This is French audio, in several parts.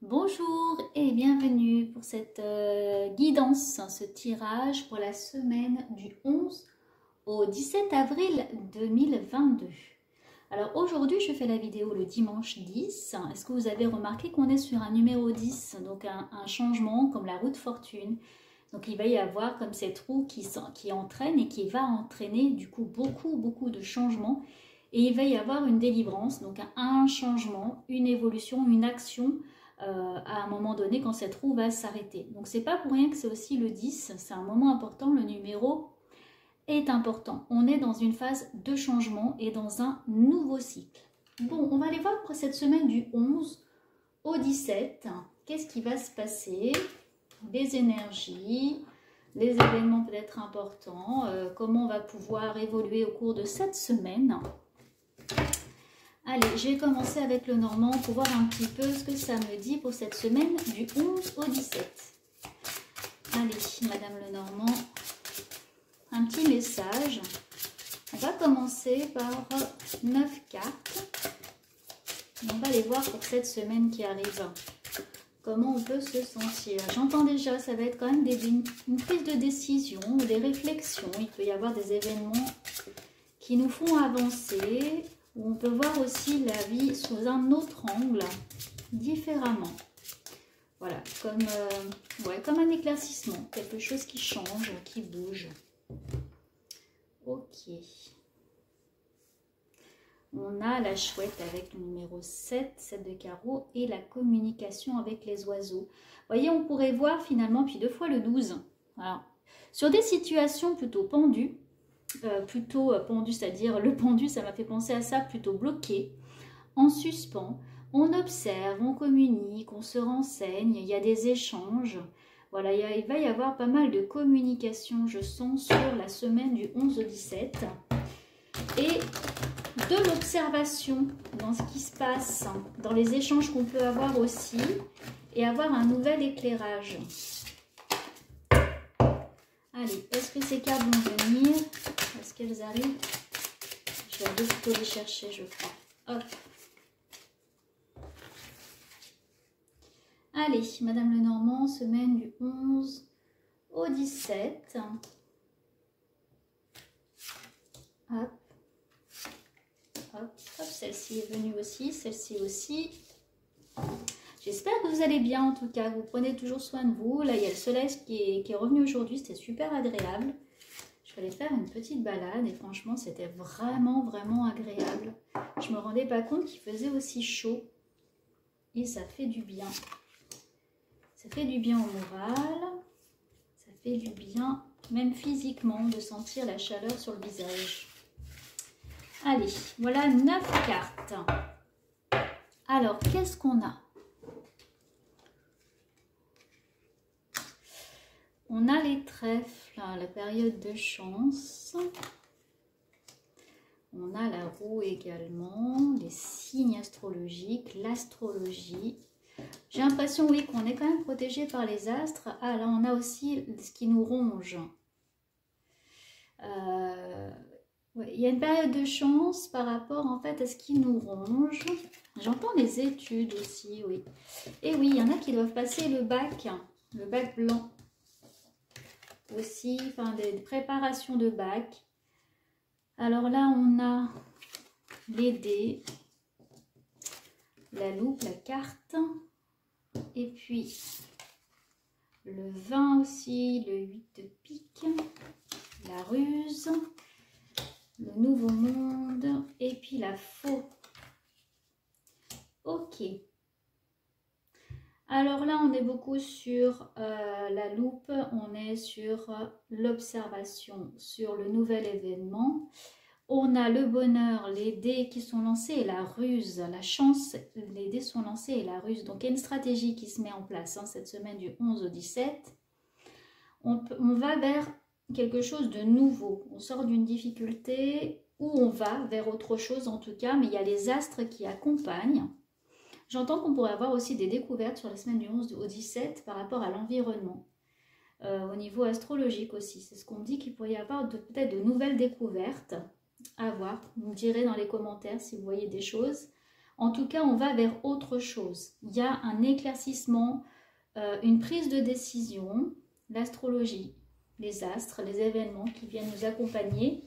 Bonjour et bienvenue pour cette guidance, ce tirage pour la semaine du 11 au 17 avril 2022. Alors aujourd'hui je fais la vidéo le dimanche 10. Est-ce que vous avez remarqué qu'on est sur un numéro 10, donc un changement comme la roue de fortune. Donc il va y avoir comme cette roue qui entraîne et qui va entraîner du coup beaucoup de changements. Et il va y avoir une délivrance, donc un changement, une évolution, une action à un moment donné quand cette roue va s'arrêter. Donc c'est pas pour rien que c'est aussi le 10, c'est un moment important, le numéro est important. On est dans une phase de changement et dans un nouveau cycle. Bon, on va aller voir pour cette semaine du 11 au 17, qu'est-ce qui va se passer, les énergies, les événements peut-être importants, comment on va pouvoir évoluer au cours de cette semaine. Allez, je vais commencer avec le Normand pour voir un petit peu ce que ça me dit pour cette semaine du 11 au 17. Allez, Madame le Normand, un petit message. On va commencer par 9 cartes. On va aller voir pour cette semaine qui arrive. Comment on peut se sentir. J'entends déjà, ça va être quand même une prise de décision ou des réflexions. Il peut y avoir des événements qui nous font avancer. On peut voir aussi la vie sous un autre angle, différemment. Voilà, comme un éclaircissement, quelque chose qui change, qui bouge. Ok. On a la chouette avec le numéro 7, 7 de carreau, et la communication avec les oiseaux. Vous voyez, on pourrait voir finalement, puis deux fois le 12. Alors, sur des situations plutôt pendues, pendu, c'est-à-dire le pendu, ça m'a fait penser à ça, plutôt bloqué, en suspens, on observe, on communique, on se renseigne, il y a des échanges, voilà, il va y avoir pas mal de communication, je sens, sur la semaine du 11 au 17, et de l'observation dans ce qui se passe, dans les échanges qu'on peut avoir aussi, et avoir un nouvel éclairage. Allez, est-ce que ces cartes vont venir? Est-ce qu'elles arrivent? Je vais aller plutôt les chercher, je crois. Hop. Allez, Madame le Normand, semaine du 11 au 17. Hop. Hop, hop, celle-ci est venue aussi, celle-ci aussi. J'espère que vous allez bien en tout cas, vous prenez toujours soin de vous. Là, il y a le soleil qui est revenu aujourd'hui, c'était super agréable. Je vais aller faire une petite balade et franchement, c'était vraiment agréable. Je ne me rendais pas compte qu'il faisait aussi chaud et ça fait du bien. Ça fait du bien au moral, ça fait du bien même physiquement de sentir la chaleur sur le visage. Allez, voilà 9 cartes. Alors, qu'est-ce qu'on a? On a les trèfles, la période de chance. On a la roue également, les signes astrologiques, l'astrologie. J'ai l'impression, oui, qu'on est quand même protégé par les astres. Ah, là, on a aussi ce qui nous ronge. Ouais, il y a une période de chance par rapport, en fait, à ce qui nous ronge. J'entends les études aussi, oui. Et oui, il y en a qui doivent passer le bac blanc. Aussi, enfin des préparations de bac. Alors là, on a les dés, la loupe, la carte, et puis le 20 aussi, le 8 de pique, la ruse, le nouveau monde, et puis la faux. Ok. Alors là, on est beaucoup sur la loupe, on est sur l'observation, sur le nouvel événement. On a le bonheur, les dés qui sont lancés et la ruse, la chance, les dés sont lancés et la ruse. Donc il y a une stratégie qui se met en place cette semaine du 11 au 17. On va vers quelque chose de nouveau. On sort d'une difficulté ou on va vers autre chose en tout cas, mais il y a les astres qui accompagnent. J'entends qu'on pourrait avoir aussi des découvertes sur la semaine du 11 au 17 par rapport à l'environnement. Au niveau astrologique aussi, c'est ce qu'on me dit qu'il pourrait y avoir peut-être de nouvelles découvertes à voir. Vous me direz dans les commentaires si vous voyez des choses. En tout cas, on va vers autre chose. Il y a un éclaircissement, une prise de décision, l'astrologie, les astres, les événements qui viennent nous accompagner.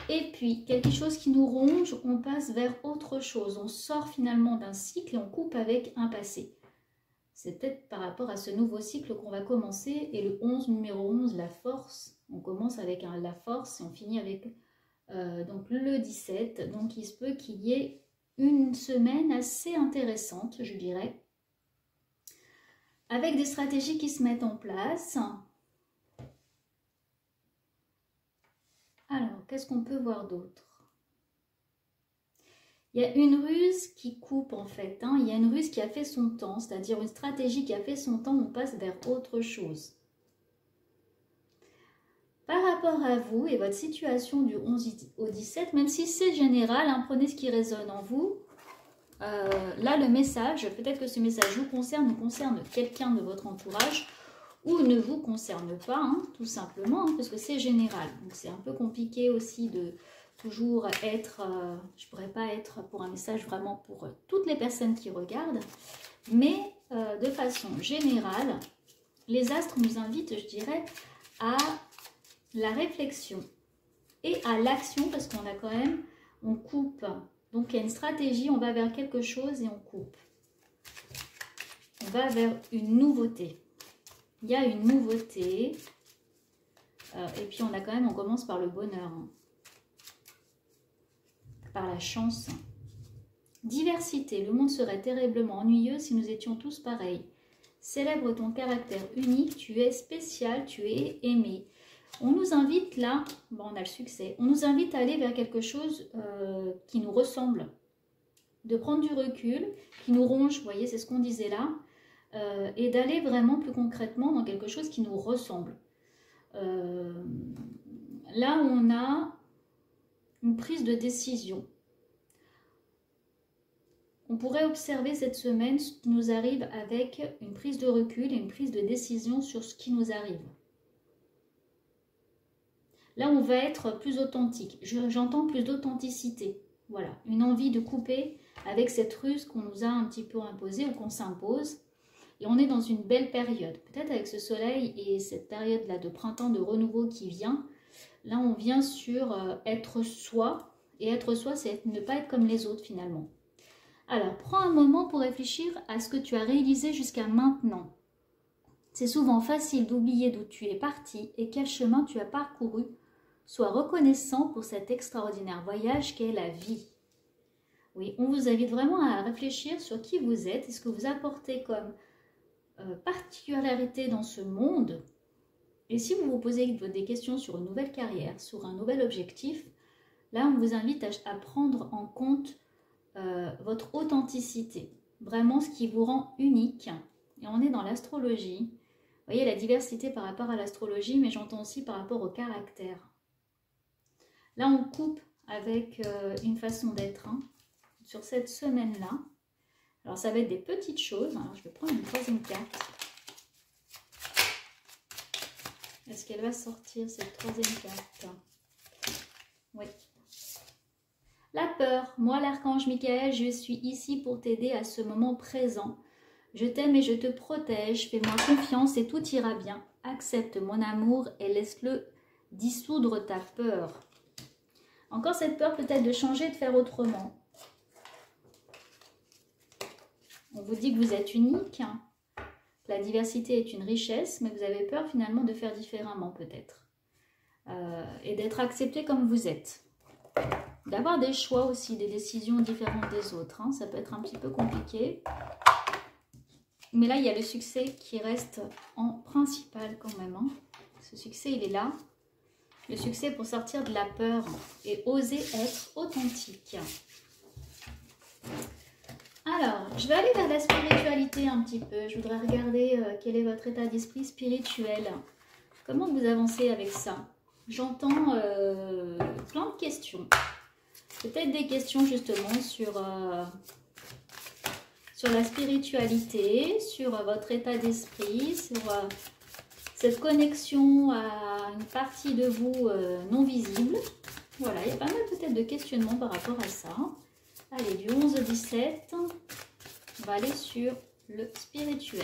Et puis, quelque chose qui nous ronge, on passe vers autre chose. On sort finalement d'un cycle et on coupe avec un passé. C'est peut-être par rapport à ce nouveau cycle qu'on va commencer. Et le 11, numéro 11, la force. On commence avec la force et on finit avec donc le 17. Donc, il se peut qu'il y ait une semaine assez intéressante, je dirais. Avec des stratégies qui se mettent en place. Alors, qu'est-ce qu'on peut voir d'autre? Il y a une ruse qui coupe en fait, hein. Il y a une ruse qui a fait son temps, c'est-à-dire une stratégie qui a fait son temps, on passe vers autre chose. Par rapport à vous et votre situation du 11 au 17, même si c'est général, hein, prenez ce qui résonne en vous. Là, le message, peut-être que ce message vous concerne ou concerne quelqu'un de votre entourage, ou ne vous concerne pas, hein, tout simplement, hein, parce que c'est général. Donc c'est un peu compliqué aussi de toujours être, je ne pourrais pas être pour un message vraiment pour toutes les personnes qui regardent, mais de façon générale, les astres nous invitent, je dirais, à la réflexion et à l'action, parce qu'on a quand même, on coupe. Donc il y a une stratégie, on va vers quelque chose et on coupe. On va vers une nouveauté. Il y a une nouveauté. Et puis on a quand même, on commence par le bonheur. Hein. Par la chance. Diversité. Le monde serait terriblement ennuyeux si nous étions tous pareils. Célèbre ton caractère unique. Tu es spécial, tu es aimé. On nous invite là, bon, on a le succès, on nous invite à aller vers quelque chose qui nous ressemble. De prendre du recul, qui nous ronge, vous voyez, c'est ce qu'on disait là. Et d'aller vraiment plus concrètement dans quelque chose qui nous ressemble. Là, on a une prise de décision. On pourrait observer cette semaine ce qui nous arrive avec une prise de recul et une prise de décision sur ce qui nous arrive. Là, on va être plus authentique. J'entends plus d'authenticité. Voilà, une envie de couper avec cette ruse qu'on nous a un petit peu imposée ou qu'on s'impose. Et on est dans une belle période. Peut-être avec ce soleil et cette période-là de printemps, de renouveau qui vient. Là, on vient sur être soi. Et être soi, c'est ne pas être comme les autres finalement. Alors, prends un moment pour réfléchir à ce que tu as réalisé jusqu'à maintenant. C'est souvent facile d'oublier d'où tu es parti et quel chemin tu as parcouru. Sois reconnaissant pour cet extraordinaire voyage qu'est la vie. Oui, on vous invite vraiment à réfléchir sur qui vous êtes et ce que vous apportez comme particularité dans ce monde. Et si vous vous posez des questions sur une nouvelle carrière, sur un nouvel objectif, là on vous invite à prendre en compte votre authenticité. Vraiment ce qui vous rend unique. Et on est dans l'astrologie. Vous voyez la diversité par rapport à l'astrologie, mais j'entends aussi par rapport au caractère. Là, on coupe avec une façon d'être hein, sur cette semaine-là. Alors, ça va être des petites choses. Alors, je vais prendre une troisième carte. Est-ce qu'elle va sortir, cette troisième carte? Oui. La peur. Moi, l'archange Michael, je suis ici pour t'aider à ce moment présent. Je t'aime et je te protège. Fais-moi confiance et tout ira bien. Accepte mon amour et laisse-le dissoudre ta peur. Encore cette peur peut-être de changer, de faire autrement. On vous dit que vous êtes unique. La diversité est une richesse, mais vous avez peur finalement de faire différemment peut-être. Et d'être accepté comme vous êtes. D'avoir des choix aussi, des décisions différentes des autres. Hein. Ça peut être un petit peu compliqué. Mais là, il y a le succès qui reste en principal quand même. Hein. Ce succès, il est là. Le succès pour sortir de la peur et oser être authentique. Alors, je vais aller vers la spiritualité un petit peu. Je voudrais regarder quel est votre état d'esprit spirituel. Comment vous avancez avec ça? J'entends plein de questions. Peut-être des questions justement sur la spiritualité, sur votre état d'esprit, sur cette connexion à une partie de vous non visible. Voilà, il y a pas mal peut-être de questionnements par rapport à ça. Allez, du 11 au 17, on va aller sur le spirituel.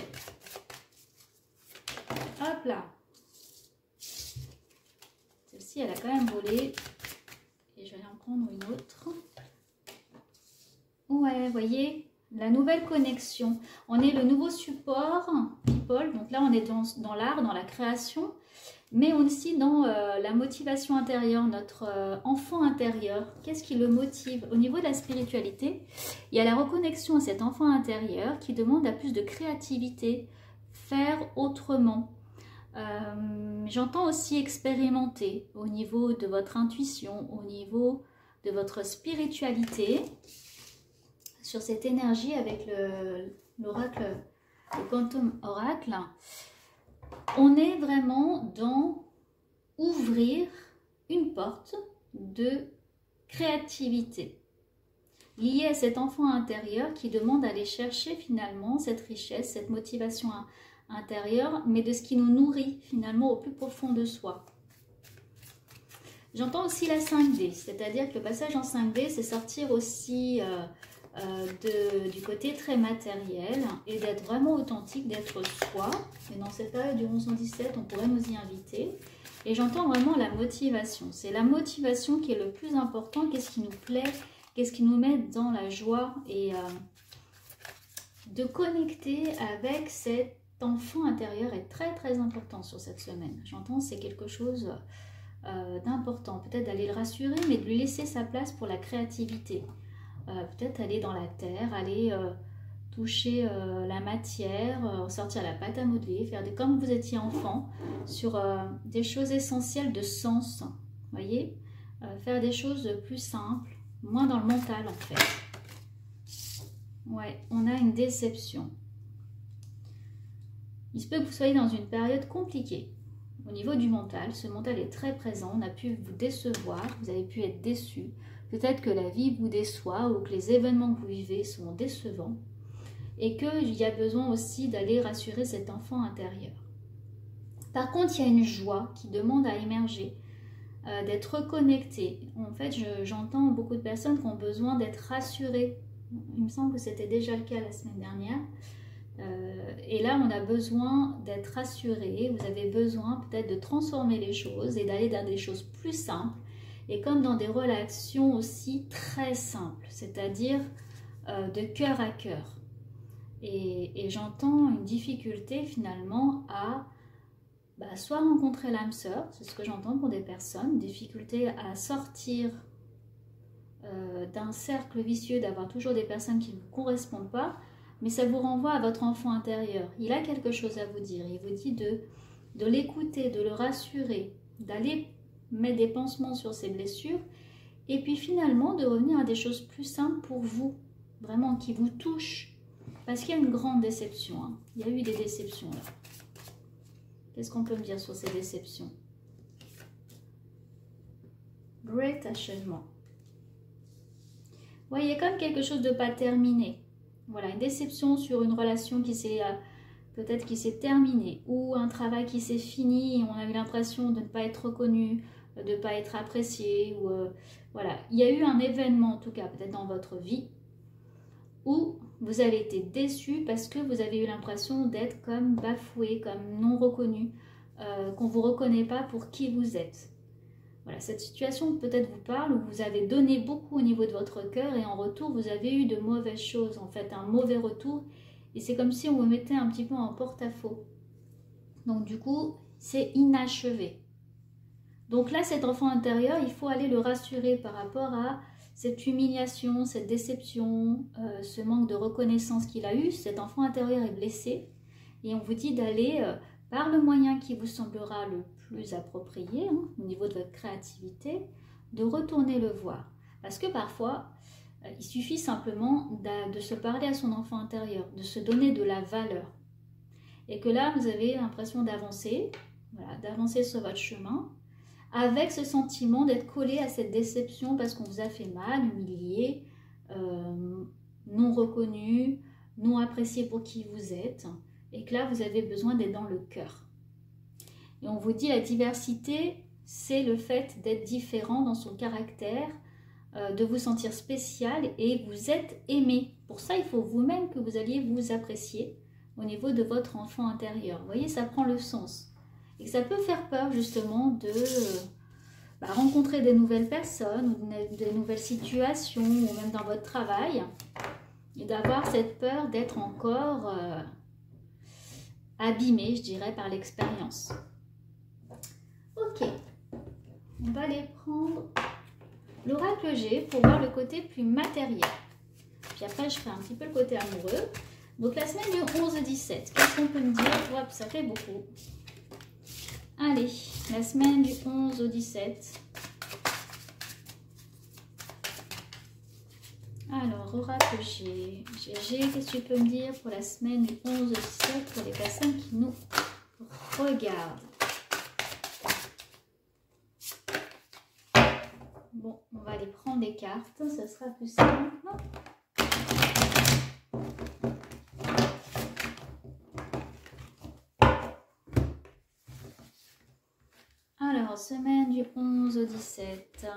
Hop là. Celle-ci, elle a quand même volé. Et je vais en prendre une autre. Ouais, vous voyez, la nouvelle connexion. On est le nouveau support, people. Donc là, on est dans l'art, dans la création. Mais aussi dans la motivation intérieure, notre enfant intérieur. Qu'est-ce qui le motive? Au niveau de la spiritualité, il y a la reconnexion à cet enfant intérieur qui demande à plus de créativité, faire autrement. J'entends aussi expérimenter au niveau de votre intuition, au niveau de votre spiritualité, sur cette énergie avec l'oracle, le quantum oracle. On est vraiment dans ouvrir une porte de créativité liée à cet enfant intérieur qui demande d'aller chercher finalement cette richesse, cette motivation intérieure, mais de ce qui nous nourrit finalement au plus profond de soi. J'entends aussi la 5D, c'est-à-dire que le passage en 5D, c'est sortir aussi du côté très matériel et d'être vraiment authentique, d'être soi. Et dans cette période du 11-17, on pourrait nous y inviter. Et j'entends vraiment la motivation. C'est la motivation qui est le plus important. Qu'est-ce qui nous plaît? Qu'est-ce qui nous met dans la joie? Et de connecter avec cet enfant intérieur est très très important sur cette semaine. J'entends c'est quelque chose d'important. Peut-être d'aller le rassurer, mais de lui laisser sa place pour la créativité. Peut-être aller dans la terre, aller toucher la matière, sortir la pâte à modeler, faire comme vous étiez enfant, sur des choses essentielles de sens, voyez, faire des choses plus simples, moins dans le mental en fait. Ouais, on a une déception. Il se peut que vous soyez dans une période compliquée au niveau du mental. Ce mental est très présent, on a pu vous décevoir, vous avez pu être déçu. Peut-être que la vie vous déçoit ou que les événements que vous vivez sont décevants et qu'il y a besoin aussi d'aller rassurer cet enfant intérieur. Par contre, il y a une joie qui demande à émerger, d'être reconnecté. En fait, j'entends beaucoup de personnes qui ont besoin d'être rassurées. Il me semble que c'était déjà le cas la semaine dernière. Et là, on a besoin d'être rassuré. Vous avez besoin peut-être de transformer les choses et d'aller dans des choses plus simples. Et comme dans des relations aussi très simples, c'est-à-dire de cœur à cœur. Et j'entends une difficulté finalement à soit rencontrer l'âme sœur, c'est ce que j'entends pour des personnes, difficulté à sortir d'un cercle vicieux, d'avoir toujours des personnes qui ne vous correspondent pas, mais ça vous renvoie à votre enfant intérieur. Il a quelque chose à vous dire, il vous dit de l'écouter, de le rassurer, d'aller mettre des pansements sur ses blessures et puis finalement de revenir à des choses plus simples pour vous, vraiment qui vous touchent, parce qu'il y a une grande déception, hein. Il y a eu des déceptions là. Qu'est-ce qu'on peut me dire sur ces déceptions? Great achèvement. Ouais, il y a quand même quelque chose de pas terminé. Voilà, une déception sur une relation qui s'est peut-être qui s'est terminée ou un travail qui s'est fini et on a eu l'impression de ne pas être reconnu, de ne pas être apprécié. Ou, voilà, il y a eu un événement en tout cas peut-être dans votre vie où vous avez été déçu parce que vous avez eu l'impression d'être comme bafoué, comme non reconnu, qu'on ne vous reconnaît pas pour qui vous êtes. Voilà, cette situation peut-être vous parle où vous avez donné beaucoup au niveau de votre cœur et en retour vous avez eu de mauvaises choses, en fait un mauvais retour et c'est comme si on vous mettait un petit peu en porte-à-faux. Donc du coup c'est inachevé. Donc là cet enfant intérieur il faut aller le rassurer par rapport à cette humiliation, cette déception, ce manque de reconnaissance qu'il a eu. Cet enfant intérieur est blessé et on vous dit d'aller par le moyen qui vous semblera le plus approprié au niveau de votre créativité, de retourner le voir. Parce que parfois, il suffit simplement de se parler à son enfant intérieur, de se donner de la valeur. Et que là, vous avez l'impression d'avancer, voilà, d'avancer sur votre chemin, avec ce sentiment d'être collé à cette déception parce qu'on vous a fait mal, humilié, non reconnu, non apprécié pour qui vous êtes. Et que là, vous avez besoin d'être dans le cœur. Et on vous dit la diversité, c'est le fait d'être différent dans son caractère, de vous sentir spécial et vous êtes aimé. Pour ça, il faut vous-même que vous alliez vous apprécier au niveau de votre enfant intérieur. Vous voyez, ça prend le sens. Et que ça peut faire peur justement de rencontrer des nouvelles personnes ou des nouvelles situations ou même dans votre travail. Et d'avoir cette peur d'être encore abîmé, je dirais, par l'expérience. Ok, on va aller prendre l'oracle G pour voir le côté plus matériel. Puis après, je ferai un petit peu le côté amoureux. Donc la semaine du 11-17, qu'est-ce qu'on peut me dire? Hop, ça fait beaucoup. Allez, la semaine du 11 au 17. Alors, oracle G. Qu'est-ce que tu peux me dire pour la semaine du 11 au 17 pour les personnes qui nous regardent? Bon, on va aller prendre des cartes, ça sera plus simple. Alors, semaine du 11 au 17.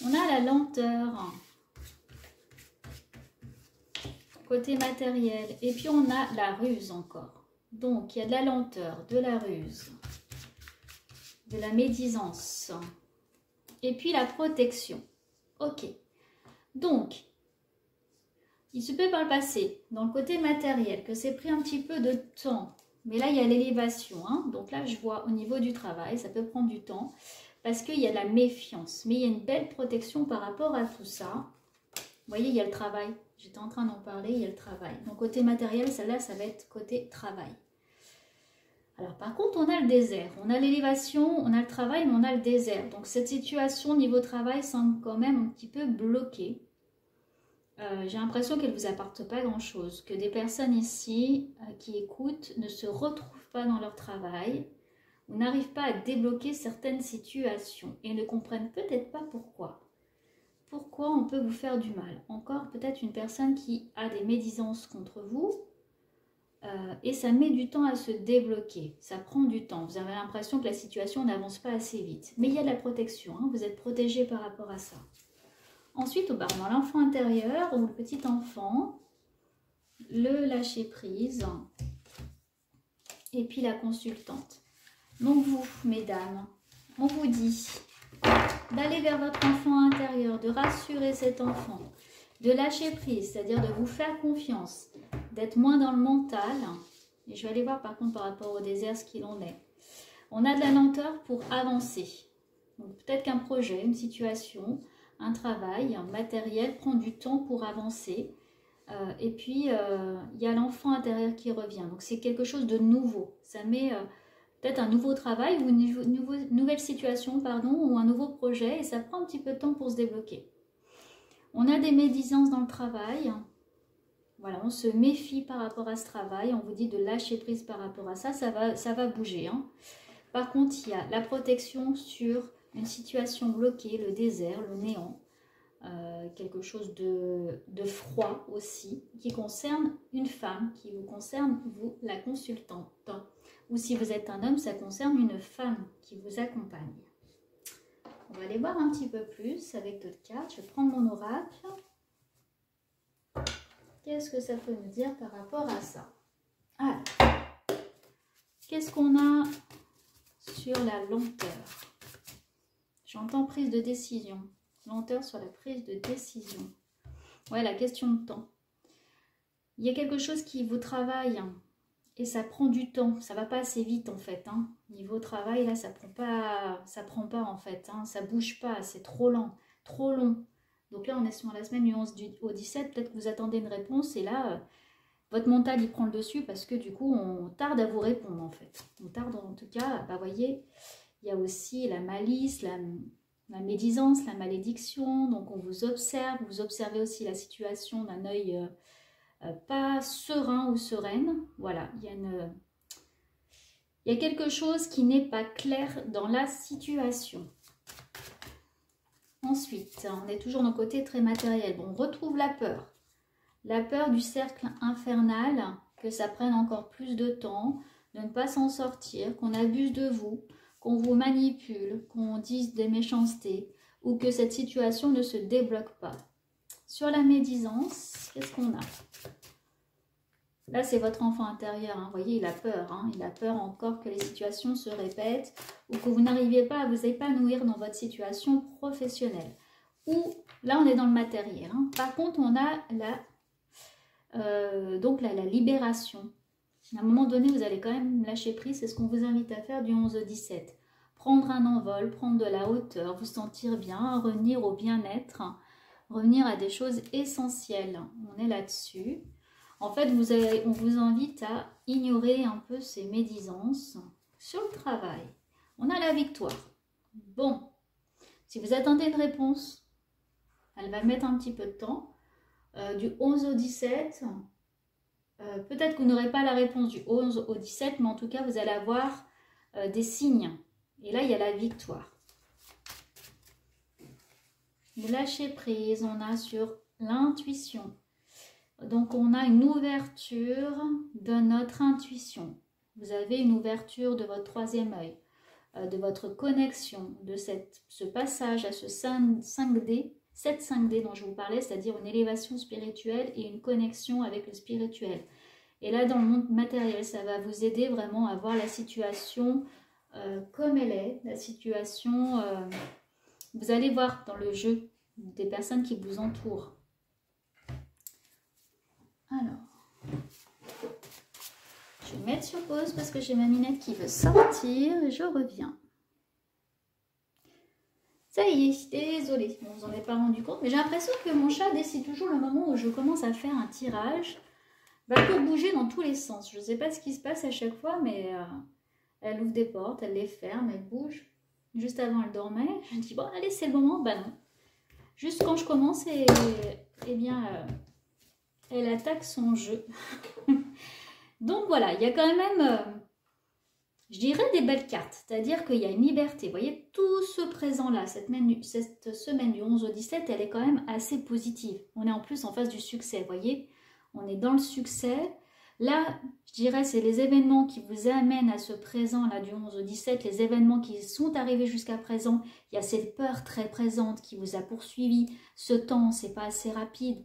On a la lenteur, côté matériel, et puis on a la ruse encore. Donc, il y a de la lenteur, de la ruse, de la médisance, et puis la protection. Ok. Donc, il se peut par le passé, dans le côté matériel, que c'est pris un petit peu de temps. Mais là, il y a l'élévation. Hein. Donc là, je vois au niveau du travail, ça peut prendre du temps. Parce qu'il y a de la méfiance. Mais il y a une belle protection par rapport à tout ça. Vous voyez, il y a le travail. J'étais en train d'en parler, il y a le travail. Donc côté matériel, celle-là, ça va être côté travail. Alors par contre, on a le désert. On a l'élévation, on a le travail, mais on a le désert. Donc cette situation niveau travail semble quand même un petit peu bloquée. J'ai l'impression qu'elle ne vous apporte pas grand-chose. Que des personnes ici qui écoutent ne se retrouvent pas dans leur travail. Ou n'arrivent pas à débloquer certaines situations. Et ne comprennent peut-être pas pourquoi. Pourquoi on peut vous faire du mal. Encore peut-être une personne qui a des médisances contre vous. Et ça met du temps à se débloquer. Ça prend du temps. Vous avez l'impression que la situation n'avance pas assez vite. Mais il y a de la protection. Hein, vous êtes protégé par rapport à ça. Ensuite, dans l'enfant intérieur ou le petit enfant, le lâcher prise et puis la consultante. Donc vous, mesdames, on vous dit d'aller vers votre enfant intérieur, de rassurer cet enfant, de lâcher prise, c'est-à-dire de vous faire confiance, d'être moins dans le mental. Et je vais aller voir par contre par rapport au désert ce qu'il en est. On a de la lenteur pour avancer. Donc peut-être qu'un projet, une situation, un travail, un matériel prend du temps pour avancer. Et puis, il y a l'enfant intérieur qui revient. Donc, c'est quelque chose de nouveau. Ça met peut-être un nouveau travail ou une nouvelle situation, pardon, ou un nouveau projet. Et ça prend un petit peu de temps pour se débloquer. On a des médisances dans le travail. Voilà, on se méfie par rapport à ce travail. On vous dit de lâcher prise par rapport à ça. Ça va bouger. Hein. Par contre, il y a la protection sur une situation bloquée, le désert, le néant, quelque chose de froid aussi, qui concerne une femme, qui vous concerne, vous, la consultante. Ou si vous êtes un homme, ça concerne une femme qui vous accompagne. On va aller voir un petit peu plus avec d'autres cartes. Je vais prendre mon oracle. Qu'est-ce que ça peut nous dire par rapport à ça? Alors, qu'est-ce qu'on a sur la lenteur? J'entends prise de décision. Lenteur sur la prise de décision. Ouais, la question de temps. Il y a quelque chose qui vous travaille hein, et ça prend du temps. Ça va pas assez vite en fait. Hein. Niveau travail, là, ça prend pas en fait. Hein. Ça bouge pas, c'est trop lent, trop long. Donc là, on est sur la semaine du 11 au 17. Peut-être que vous attendez une réponse et là, votre mental, il prend le dessus parce que du coup, on tarde à vous répondre en fait. On tarde en tout cas, bah voyez... Il y a aussi la malice, la médisance, la malédiction. Donc, on vous observe. Vous observez aussi la situation d'un œil pas serein ou sereine. Voilà, il y a quelque chose qui n'est pas clair dans la situation. Ensuite, on est toujours dans le côté très matériel. Bon, on retrouve la peur. La peur du cercle infernal, que ça prenne encore plus de temps, de ne pas s'en sortir, qu'on abuse de vous. qu'on vous manipule, qu'on dise des méchancetés ou que cette situation ne se débloque pas. Sur la médisance, qu'est-ce qu'on a? Là, c'est votre enfant intérieur. Hein. Vous voyez, il a peur. Hein. Il a peur encore que les situations se répètent ou que vous n'arriviez pas à vous épanouir dans votre situation professionnelle. Ou là, on est dans le matériel. Hein. Par contre, on a la libération. À un moment donné, vous allez quand même lâcher prise. C'est ce qu'on vous invite à faire du 11 au 17. Prendre un envol, prendre de la hauteur, vous sentir bien, revenir au bien-être, revenir à des choses essentielles. On est là-dessus. En fait, on vous invite à ignorer un peu ces médisances sur le travail. On a la victoire. Bon, si vous attendez une réponse, elle va mettre un petit peu de temps. Du 11 au 17, peut-être que vous n'aurez pas la réponse du 11 au 17, mais en tout cas, vous allez avoir des signes. Et là, il y a la victoire. Vous lâchez prise, on a sur l'intuition. Donc, on a une ouverture de notre intuition. Vous avez une ouverture de votre troisième œil, de votre connexion, de ce passage à ce 5D, cette 5D dont je vous parlais, c'est-à-dire une élévation spirituelle et une connexion avec le spirituel. Et là, dans le monde matériel, ça va vous aider vraiment à voir la situation comme elle est, la situation... vous allez voir dans le jeu des personnes qui vous entourent. Alors, je vais mettre sur pause parce que j'ai ma minette qui veut sortir et je reviens. Ça y est, désolée, bon, vous n'en avez pas rendu compte, mais j'ai l'impression que mon chat décide toujours le moment où je commence à faire un tirage pour bouger dans tous les sens. Je ne sais pas ce qui se passe à chaque fois, mais elle ouvre des portes, elle les ferme, elle bouge. Juste avant, elle dormait. Je me dis, bon, allez, c'est le moment. Ben non. Juste quand je commence, elle attaque son jeu. Donc voilà, il y a quand même, je dirais, des belles cartes. C'est-à-dire qu'il y a une liberté. Vous voyez, tout ce présent-là, cette semaine du 11 au 17, elle est quand même assez positive. On est en plus en face du succès, vous voyez. On est dans le succès. Là, je dirais, c'est les événements qui vous amènent à ce présent-là du 11 au 17, les événements qui sont arrivés jusqu'à présent. Il y a cette peur très présente qui vous a poursuivi. Ce temps, c'est pas assez rapide.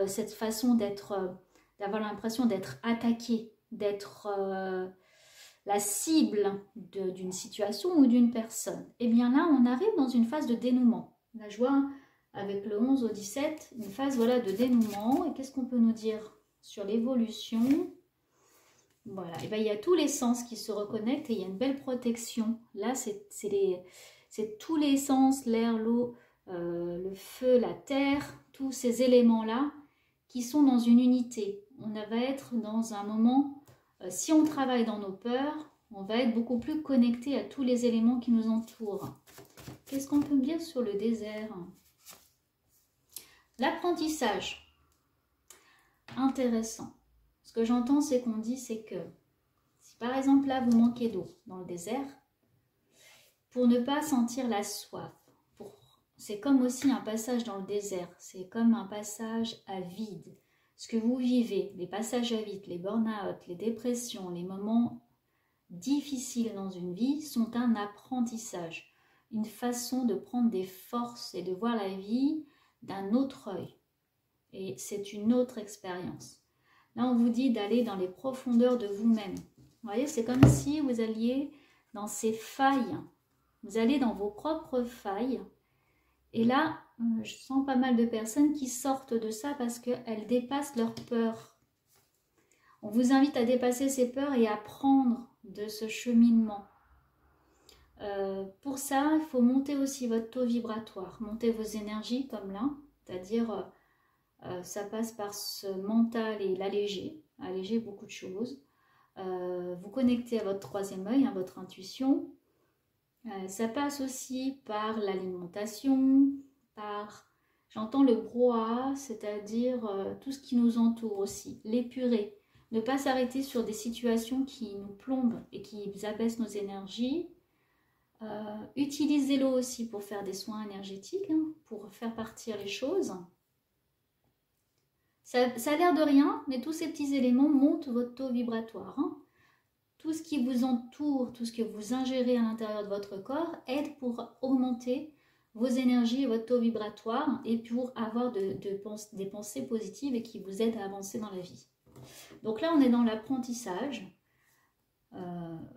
Cette façon d'avoir l'impression d'être attaqué, d'être la cible d'une situation ou d'une personne. Et bien là, on arrive dans une phase de dénouement. Là, je vois avec le 11 au 17, une phase voilà, de dénouement. Et qu'est-ce qu'on peut nous dire sur l'évolution? Voilà, et bien il y a tous les sens qui se reconnectent et il y a une belle protection. Là, c'est tous les sens, l'air, l'eau, le feu, la terre, tous ces éléments-là qui sont dans une unité. On va être dans un moment, si on travaille dans nos peurs, on va être beaucoup plus connecté à tous les éléments qui nous entourent. Qu'est-ce qu'on peut me dire sur le désert? L'apprentissage. Intéressant. Ce que j'entends, c'est qu'on dit, c'est que si par exemple là, vous manquez d'eau dans le désert, pour ne pas sentir la soif, c'est comme aussi un passage dans le désert, c'est comme un passage à vide. Ce que vous vivez, les passages à vide, les burn-out, les dépressions, les moments difficiles dans une vie sont un apprentissage, une façon de prendre des forces et de voir la vie d'un autre œil. Et c'est une autre expérience. Là, on vous dit d'aller dans les profondeurs de vous-même. Vous voyez, c'est comme si vous alliez dans ces failles. Vous allez dans vos propres failles. Et là, je sens pas mal de personnes qui sortent de ça parce qu'elles dépassent leurs peurs. On vous invite à dépasser ces peurs et à prendre de ce cheminement. Pour ça, il faut monter aussi votre taux vibratoire, monter vos énergies comme là, c'est-à-dire ça passe par ce mental et l'alléger, alléger beaucoup de choses. Vous connecter à votre troisième œil, à votre intuition. Ça passe aussi par l'alimentation, par, j'entends le brouhaha, c'est-à-dire tout ce qui nous entoure aussi, l'épurer. Ne pas s'arrêter sur des situations qui nous plombent et qui abaissent nos énergies. Utilisez-le aussi pour faire des soins énergétiques, hein, pour faire partir les choses. Ça a l'air de rien, mais tous ces petits éléments montent votre taux vibratoire. Hein. tout ce qui vous entoure, tout ce que vous ingérez à l'intérieur de votre corps aide pour augmenter vos énergies et votre taux vibratoire et pour avoir des pensées positives et qui vous aident à avancer dans la vie. Donc là, on est dans l'apprentissage,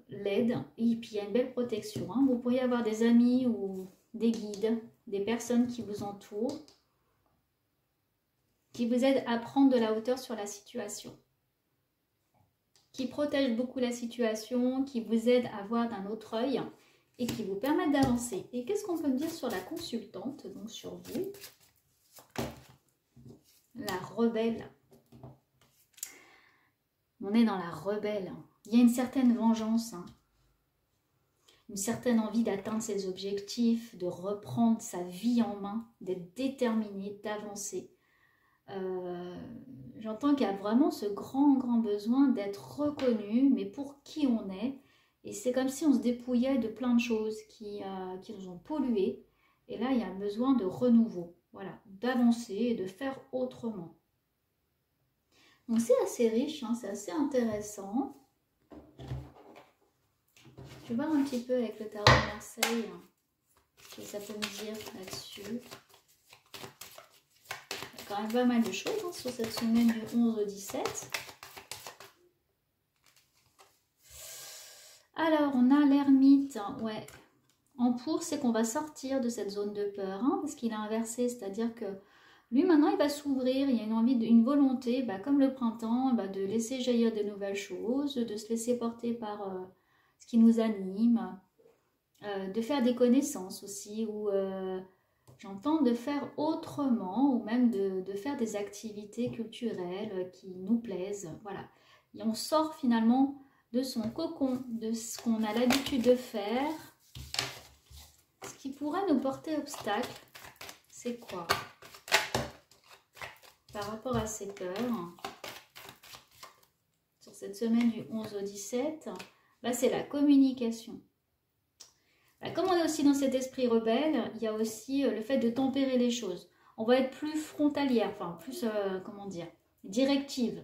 l'aide, et puis il y a une belle protection. Hein. Vous pourriez avoir des amis ou des guides, des personnes qui vous entourent, qui vous aident à prendre de la hauteur sur la situation, qui protègent beaucoup la situation, qui vous aident à voir d'un autre œil et qui vous permettent d'avancer. Et qu'est-ce qu'on peut me dire sur la consultante, donc sur vous? La rebelle. On est dans la rebelle. Il y a une certaine vengeance, hein. Une certaine envie d'atteindre ses objectifs, de reprendre sa vie en main, d'être déterminé, d'avancer. J'entends qu'il y a vraiment ce grand besoin d'être reconnu, mais pour qui on est. Et c'est comme si on se dépouillait de plein de choses qui nous ont pollués. Et là, il y a un besoin de renouveau, voilà, d'avancer et de faire autrement. Donc c'est assez riche, hein, c'est assez intéressant. Je vais voir un petit peu avec le tarot de Marseille ce que ça peut me dire là-dessus. Il y a quand même pas mal de choses hein, sur cette semaine du 11 au 17. Alors, on a l'ermite, ouais. En pour, c'est qu'on va sortir de cette zone de peur, hein, parce qu'il est inversé, c'est-à-dire que lui, maintenant, il va s'ouvrir, il y a une envie, une volonté, comme le printemps, de laisser jaillir de nouvelles choses, de se laisser porter par ce qui nous anime, de faire des connaissances aussi, ou j'entends de faire autrement, ou même de faire des activités culturelles qui nous plaisent, voilà. Et on sort finalement de son cocon, de ce qu'on a l'habitude de faire. Ce qui pourrait nous porter obstacle, c'est quoi? Par rapport à ces peurs, sur cette semaine du 11 au 17, c'est la communication. Comme on est aussi dans cet esprit rebelle, il y a aussi le fait de tempérer les choses. On va être plus frontalière, enfin plus, comment dire, directive.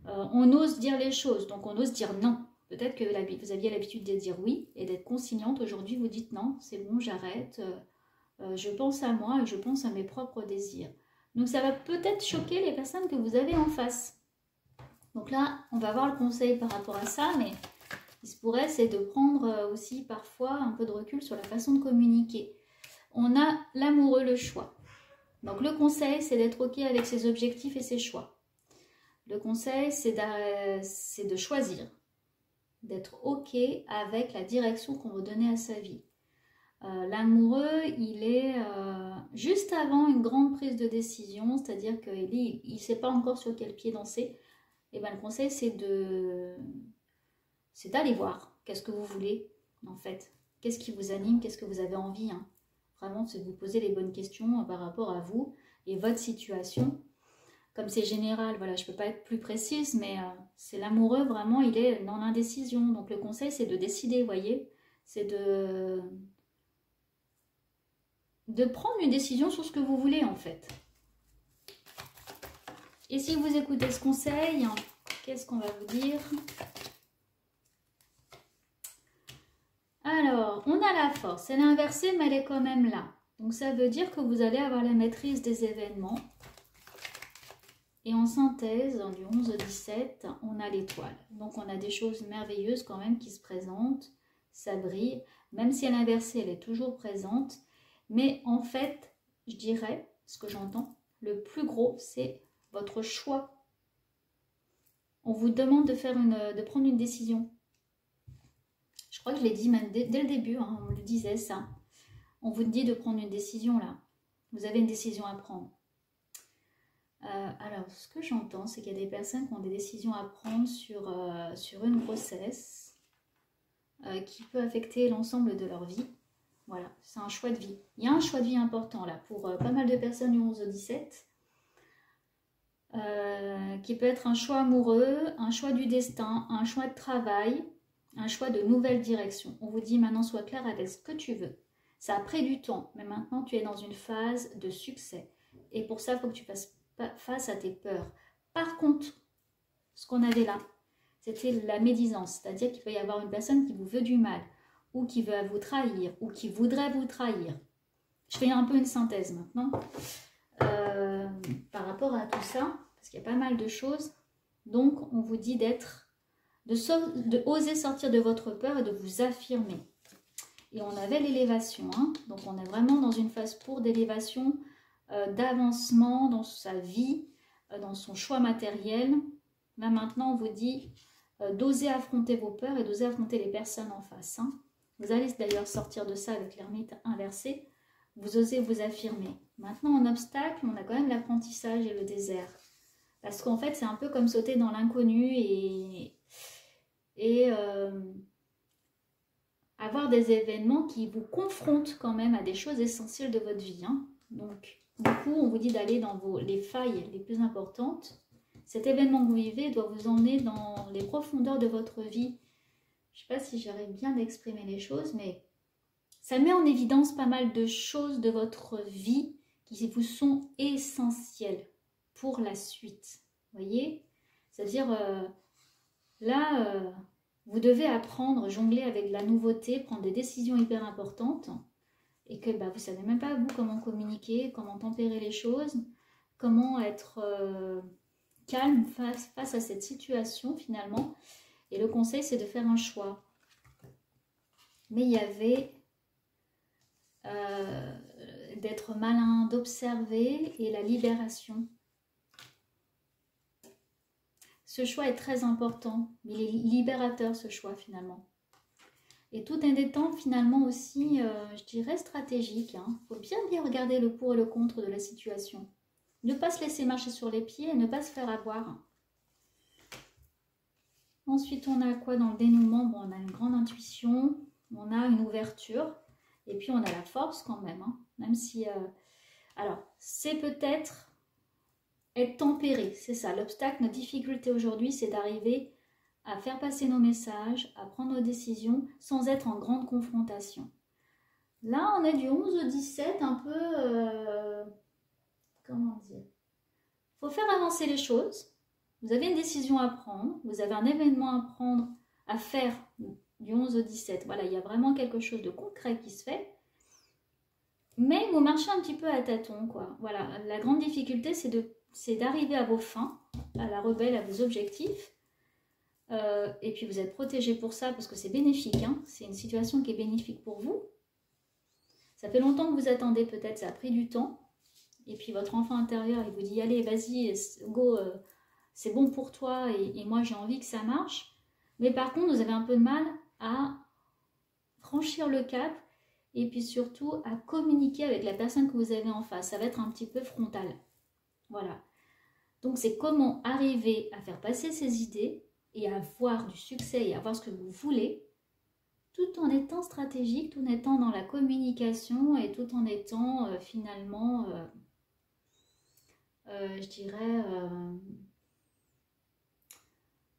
On ose dire les choses, donc on ose dire non. Peut-être que vous aviez l'habitude de dire oui et d'être conciliante. Aujourd'hui, vous dites non, c'est bon, j'arrête. Je pense à moi et je pense à mes propres désirs. Donc ça va peut-être choquer les personnes que vous avez en face. Donc là, on va voir le conseil par rapport à ça, mais il se pourrait, c'est de prendre aussi parfois un peu de recul sur la façon de communiquer. On a l'amoureux, le choix. Donc le conseil, c'est d'être OK avec ses objectifs et ses choix. Le conseil, c'est de choisir, d'être OK avec la direction qu'on veut donner à sa vie. L'amoureux, il est juste avant une grande prise de décision, c'est-à-dire qu'il ne sait pas encore sur quel pied danser. Et le conseil, c'est d'aller voir qu'est-ce que vous voulez, en fait. Qu'est-ce qui vous anime, qu'est-ce que vous avez envie. Hein. Vraiment, c'est de vous poser les bonnes questions par rapport à vous et votre situation. Comme c'est général, voilà, je ne peux pas être plus précise, mais c'est l'amoureux, vraiment, il est dans l'indécision. Donc le conseil, c'est de décider, vous voyez. C'est de prendre une décision sur ce que vous voulez, en fait. Et si vous écoutez ce conseil, qu'est-ce qu'on va vous dire? Alors, on a la force. Elle est inversée, mais elle est quand même là. Donc ça veut dire que vous allez avoir la maîtrise des événements. Et en synthèse, du 11 au 17, on a l'étoile. Donc on a des choses merveilleuses quand même qui se présentent. Ça brille. Même si elle est inversée, elle est toujours présente. Mais en fait, je dirais, ce que j'entends, le plus gros, c'est votre choix. On vous demande de prendre une décision. Je crois que je l'ai dit même dès le début, hein, on le disait ça. On vous dit de prendre une décision là. Vous avez une décision à prendre. Alors, ce que j'entends, c'est qu'il y a des personnes qui ont des décisions à prendre sur une grossesse qui peut affecter l'ensemble de leur vie. Voilà, c'est un choix de vie. Il y a un choix de vie important là pour pas mal de personnes du 11 au 17. Qui peut être un choix amoureux, un choix du destin, un choix de travail, un choix de nouvelle direction. On vous dit maintenant, sois clair avec ce que tu veux. Ça a pris du temps, mais maintenant tu es dans une phase de succès. Et pour ça, il faut que tu fasses face à tes peurs. Par contre, ce qu'on avait là, c'était la médisance. C'est-à-dire qu'il peut y avoir une personne qui vous veut du mal, ou qui veut vous trahir, ou qui voudrait vous trahir. Je fais un peu une synthèse maintenant par rapport à tout ça, parce qu'il y a pas mal de choses. Donc, on vous dit de oser sortir de votre peur et de vous affirmer. Et on avait l'élévation, hein, donc on est vraiment dans une phase pour d'élévation, d'avancement dans sa vie, dans son choix matériel. Là maintenant, on vous dit d'oser affronter vos peurs et d'oser affronter les personnes en face. Hein. Vous allez d'ailleurs sortir de ça avec l'ermite inversé. Vous osez vous affirmer. Maintenant, en obstacle, on a quand même l'apprentissage et le désert. Parce qu'en fait, c'est un peu comme sauter dans l'inconnu et avoir des événements qui vous confrontent quand même à des choses essentielles de votre vie. Hein. Donc, du coup, on vous dit d'aller dans les failles les plus importantes. Cet événement que vous vivez doit vous emmener dans les profondeurs de votre vie. Je ne sais pas si j'arrive bien d'exprimer les choses, mais ça met en évidence pas mal de choses de votre vie qui vous sont essentielles pour la suite. Vous voyez? C'est-à-dire, là, vous devez apprendre, jongler avec la nouveauté, prendre des décisions hyper importantes et que vous ne savez même pas, vous, comment communiquer, comment tempérer les choses, comment être calme face à cette situation finalement. Et le conseil, c'est de faire un choix. Mais il y avait d'être malin, d'observer et la libération. Ce choix est très important. Il est libérateur, ce choix, finalement. Et tout en étant, finalement, aussi, je dirais, stratégique. Il faut bien regarder le pour et le contre de la situation. Ne pas se laisser marcher sur les pieds et ne pas se faire avoir. Ensuite, on a quoi dans le dénouement? Bon, on a une grande intuition, on a une ouverture, et puis on a la force quand même. Même si... alors, c'est peut-être être tempéré, c'est ça. L'obstacle, notre difficulté aujourd'hui, c'est d'arriver à faire passer nos messages, à prendre nos décisions, sans être en grande confrontation. Là, on est du 11 au 17, un peu... comment dire? Il faut faire avancer les choses. Vous avez une décision à prendre, vous avez un événement à prendre, à faire du 11 au 17. Voilà, il y a vraiment quelque chose de concret qui se fait. Mais vous marchez un petit peu à tâtons, quoi. Voilà, la grande difficulté, c'est d'arriver à vos fins, à la rebelle, à vos objectifs. Et puis vous êtes protégé pour ça parce que c'est bénéfique. C'est une situation qui est bénéfique pour vous. Ça fait longtemps que vous attendez peut-être, ça a pris du temps. Et puis votre enfant intérieur, il vous dit, allez, vas-y, go, c'est bon pour toi et moi j'ai envie que ça marche. Mais par contre, vous avez un peu de mal à franchir le cap et puis surtout à communiquer avec la personne que vous avez en face. Ça va être un petit peu frontal. Voilà. Donc c'est comment arriver à faire passer ces idées et à avoir du succès et à avoir ce que vous voulez, tout en étant stratégique, tout en étant dans la communication et tout en étant finalement, je dirais,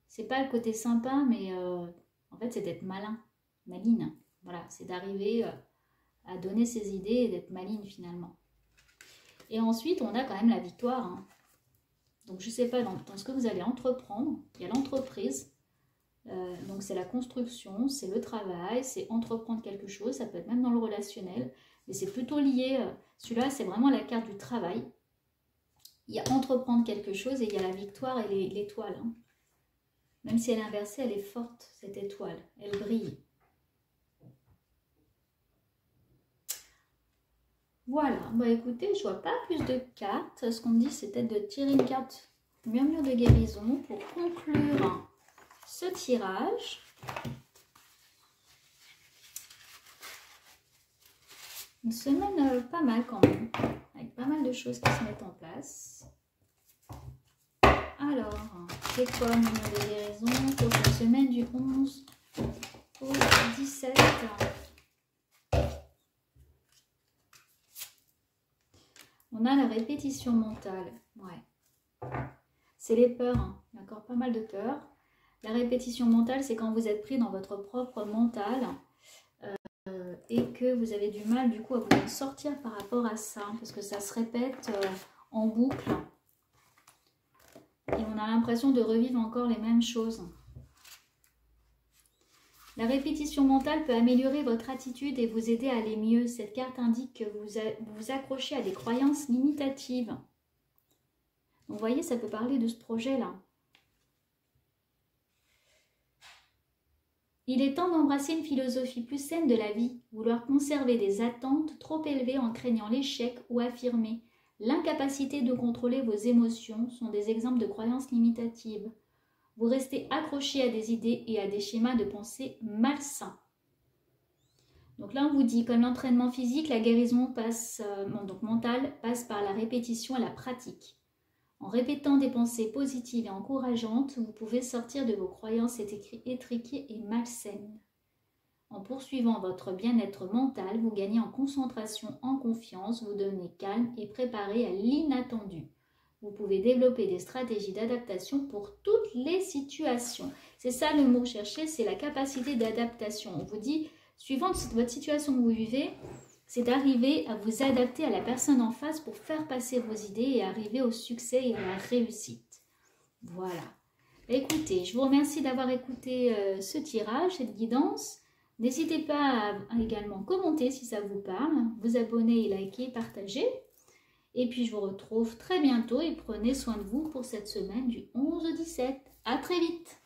c'est pas le côté sympa, mais en fait c'est d'être malin, maline. Voilà, c'est d'arriver à donner ses idées et d'être maline finalement. Et ensuite, on a quand même la victoire. Donc, je ne sais pas, dans ce que vous allez entreprendre, il y a l'entreprise. Donc, c'est la construction, c'est le travail, c'est entreprendre quelque chose. Ça peut être même dans le relationnel. Mais c'est plutôt lié. Celui-là, c'est vraiment la carte du travail. Il y a entreprendre quelque chose et il y a la victoire et l'étoile. Même si elle est inversée, elle est forte, cette étoile. Elle brille. Voilà, écoutez, je vois pas plus de cartes. Ce qu'on me dit, c'est peut-être de tirer une carte murmure de guérison pour conclure ce tirage. Une semaine pas mal quand même, avec pas mal de choses qui se mettent en place. Alors, c'est quoi le murmure de guérison pour cette semaine du 11 au 17 ? On a la répétition mentale, ouais. C'est les peurs, il y a encore pas mal de peurs. La répétition mentale, c'est quand vous êtes pris dans votre propre mental et que vous avez du mal du coup à vous en sortir par rapport à ça, parce que ça se répète en boucle. Et on a l'impression de revivre encore les mêmes choses. La répétition mentale peut améliorer votre attitude et vous aider à aller mieux. Cette carte indique que vous vous accrochez à des croyances limitatives. Donc, vous voyez, ça peut parler de ce projet-là. Il est temps d'embrasser une philosophie plus saine de la vie, vouloir conserver des attentes trop élevées en craignant l'échec ou affirmer l'incapacité de contrôler vos émotions sont des exemples de croyances limitatives. Vous restez accroché à des idées et à des schémas de pensée malsains. Donc là, on vous dit, comme l'entraînement physique, la guérison mentale passe par la répétition et la pratique. En répétant des pensées positives et encourageantes, vous pouvez sortir de vos croyances étriquées et malsaines. En poursuivant votre bien-être mental, vous gagnez en concentration, en confiance, vous devenez calme et préparé à l'inattendu. Vous pouvez développer des stratégies d'adaptation pour toutes les situations. C'est ça le mot cherché, c'est la capacité d'adaptation. On vous dit, suivant votre situation que vous vivez, c'est d'arriver à vous adapter à la personne en face pour faire passer vos idées et arriver au succès et à la réussite. Voilà. Écoutez, je vous remercie d'avoir écouté ce tirage, cette guidance. N'hésitez pas à également commenter si ça vous parle, vous abonner, liker, partager. Et puis je vous retrouve très bientôt et prenez soin de vous pour cette semaine du 11 au 17. À très vite!